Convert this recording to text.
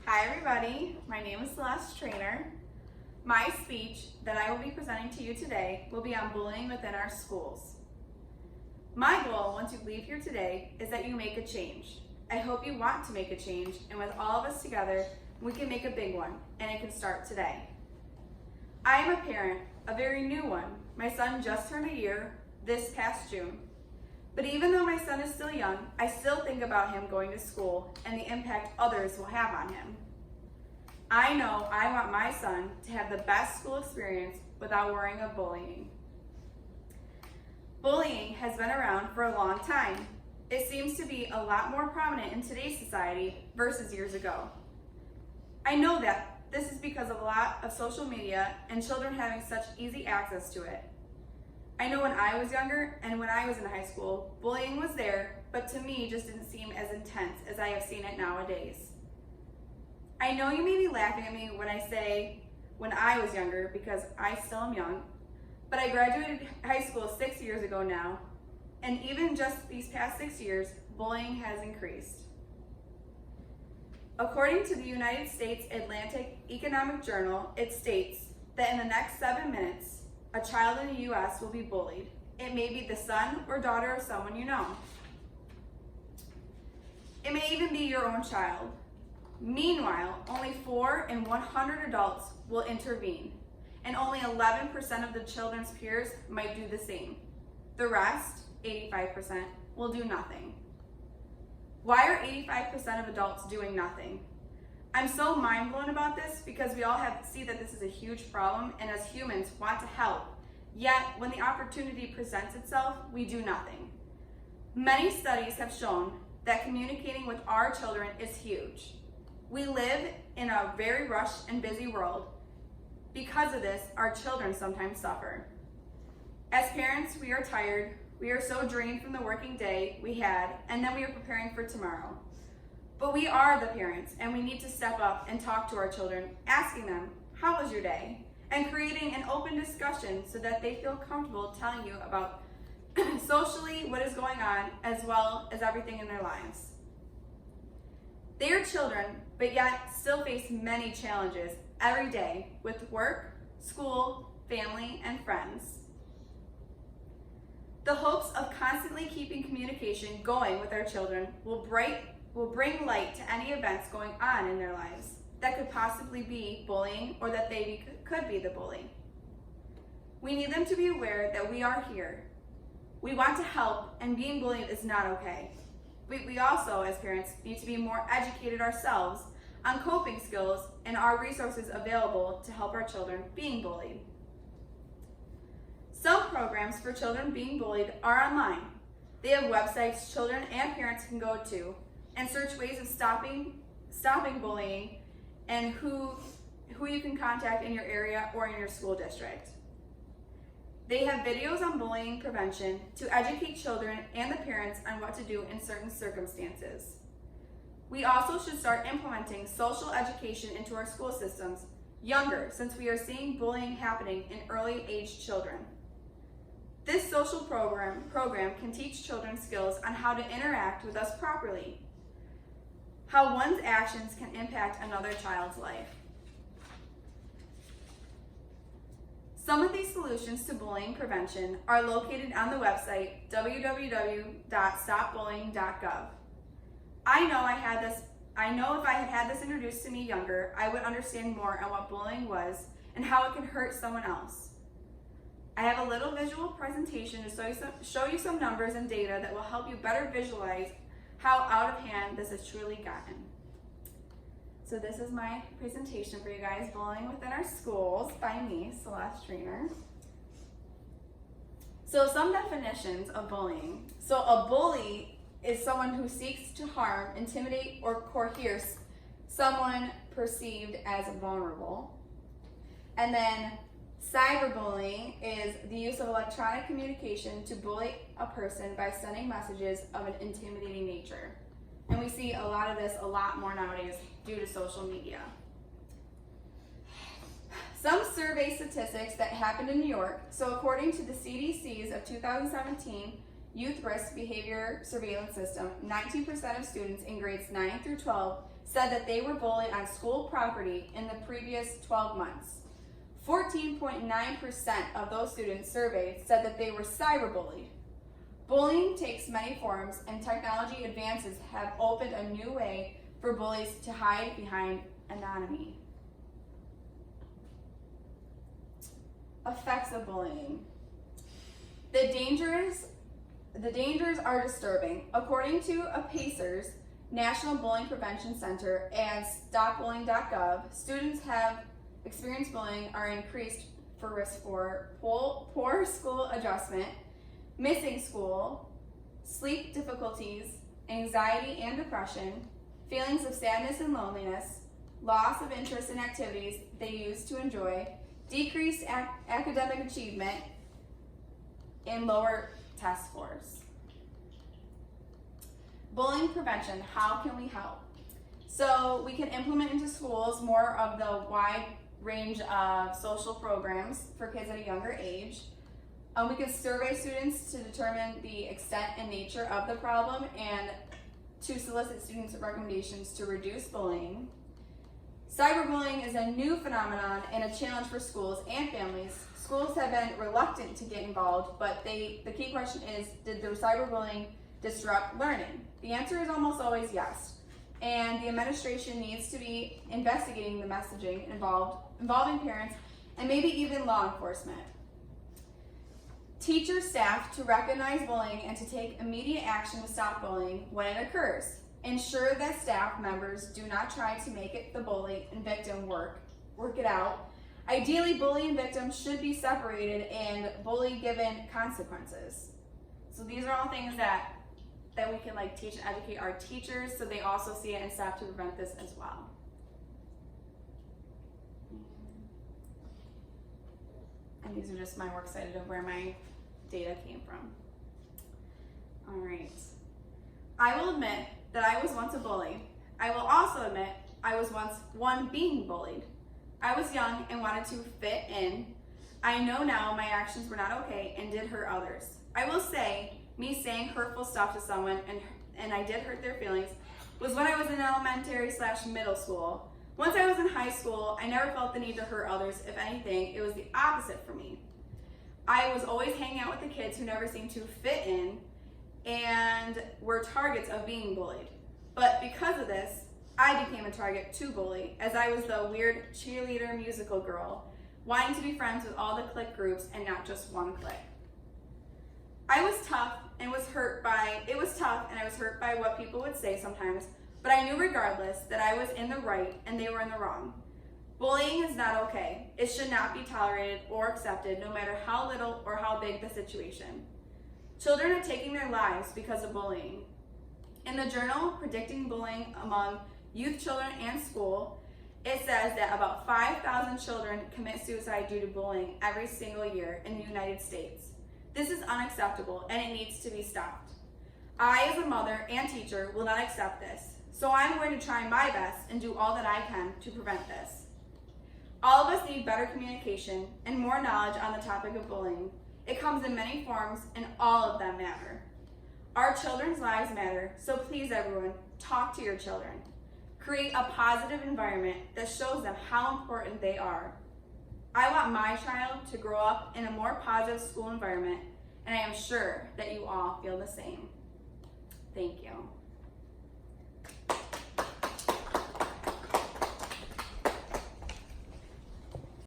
Hi everybody, my name is Celeste Trainer. My speech that I will be presenting to you today will be on bullying within our schools. My goal once you leave here today is that you make a change. I hope you want to make a change, and with all of us together, we can make a big one, and it can start today. I am a parent, a very new one. My son just turned a year this past June. But even though my son is still young, I still think about him going to school and the impact others will have on him. I know I want my son to have the best school experience without worrying of bullying. Bullying has been around for a long time. It seems to be a lot more prominent in today's society versus years ago. I know that this is because of a lot of social media and children having such easy access to it. I know when I was younger and when I was in high school, bullying was there, but to me just didn't seem as intense as I have seen it nowadays. I know you may be laughing at me when I say when I was younger because I still am young, but I graduated high school 6 years ago now, and even just these past 6 years, bullying has increased. According to the United States Atlantic Economic Journal, it states that in the next 7 minutes, a child in the U.S. will be bullied. It may be the son or daughter of someone you know. It may even be your own child. Meanwhile, only 4 in 100 adults will intervene, and only 11% of the children's peers might do the same. The rest, 85%, will do nothing. Why are 85% of adults doing nothing? I'm so mind blown about this because we all see that this is a huge problem, and as humans want to help. Yet, when the opportunity presents itself, we do nothing. Many studies have shown that communicating with our children is huge. We live in a very rushed and busy world. Because of this, our children sometimes suffer. As parents, we are tired. We are so drained from the working day we had, and then we are preparing for tomorrow. But we are the parents, and we need to step up and talk to our children, asking them, how was your day? And creating an open discussion so that they feel comfortable telling you about socially what is going on, as well as everything in their lives. They are children, but yet still face many challenges every day with work, school, family, and friends. The hopes of constantly keeping communication going with our children will bring light to any events going on in their lives that could possibly be bullying or that they could be the bully. We need them to be aware that we are here. We want to help, and being bullied is not okay. We also, as parents, need to be more educated ourselves on coping skills and our resources available to help our children being bullied. Some programs for children being bullied are online. They have websites children and parents can go to and search ways of stopping bullying and who you can contact in your area or in your school district. They have videos on bullying prevention to educate children and the parents on what to do in certain circumstances. We also should start implementing social education into our school systems younger, since we are seeing bullying happening in early age children. This social program can teach children skills on how to interact with us properly, how one's actions can impact another child's life. Some of these solutions to bullying prevention are located on the website www.stopbullying.gov. I know if I had had this introduced to me younger, I would understand more on what bullying was and how it can hurt someone else. I have a little visual presentation to show you some numbers and data that will help you better visualize how out of hand this has truly gotten. So this is my presentation for you guys, Bullying Within Our Schools by me, Celeste Trainer. So some definitions of bullying. So a bully is someone who seeks to harm, intimidate, or coerce someone perceived as vulnerable. And then cyberbullying is the use of electronic communication to bully a person by sending messages of an intimidating nature. And we see a lot of this a lot more nowadays due to social media. Some survey statistics that happened in New York. So according to the CDC's of 2017 Youth Risk Behavior Surveillance System, 19% of students in grades 9 through 12 said that they were bullied on school property in the previous 12 months. 14.9% of those students surveyed said that they were cyberbullied. Bullying takes many forms, and technology advances have opened a new way for bullies to hide behind anonymity. Effects of bullying. The dangers are disturbing. According to a PACERS, National Bullying Prevention Center, and StopBullying.gov, students have experienced bullying are increased for risk for poor school adjustment, missing school, sleep difficulties, anxiety and depression, feelings of sadness and loneliness, loss of interest in activities they used to enjoy, decreased academic achievement, and lower test scores. Bullying prevention, how can we help? So we can implement into schools more of the wide range of social programs for kids at a younger age. We can survey students to determine the extent and nature of the problem and to solicit students' recommendations to reduce bullying. Cyberbullying is a new phenomenon and a challenge for schools and families. Schools have been reluctant to get involved, but the key question is, did the cyberbullying disrupt learning? The answer is almost always yes. And the administration needs to be investigating the messaging involving parents and maybe even law enforcement. Teach your staff to recognize bullying and to take immediate action to stop bullying when it occurs. Ensure that staff members do not try to make it the bully and victim work it out. Ideally, bully and victim should be separated and bully given consequences. So these are all things that we can teach and educate our teachers so they also see it and staff to prevent this as well. And these are just my works cited of where my data came from. All right. I will admit that I was once a bully. I will also admit I was once one being bullied. I was young and wanted to fit in. I know now my actions were not okay and did hurt others. I will say, me saying hurtful stuff to someone and I did hurt their feelings was when I was in elementary/middle school. Once I was in high school, I never felt the need to hurt others. If anything, it was the opposite for me. I was always hanging out with the kids who never seemed to fit in and were targets of being bullied. But because of this, I became a target to bully, as I was the weird cheerleader musical girl, wanting to be friends with all the clique groups and not just one clique. I was tough and was hurt by what people would say sometimes, but I knew regardless that I was in the right and they were in the wrong. Bullying is not okay. It should not be tolerated or accepted, no matter how little or how big the situation. Children are taking their lives because of bullying. In the journal Predicting Bullying Among Youth, Children, and School, it says that about 5,000 children commit suicide due to bullying every single year in the United States. This is unacceptable and it needs to be stopped. I, as a mother and teacher, will not accept this, so I'm going to try my best and do all that I can to prevent this. All of us need better communication and more knowledge on the topic of bullying. It comes in many forms and all of them matter. Our children's lives matter, so please everyone, talk to your children. Create a positive environment that shows them how important they are. I want my child to grow up in a more positive school environment, and I am sure that you all feel the same. Thank you.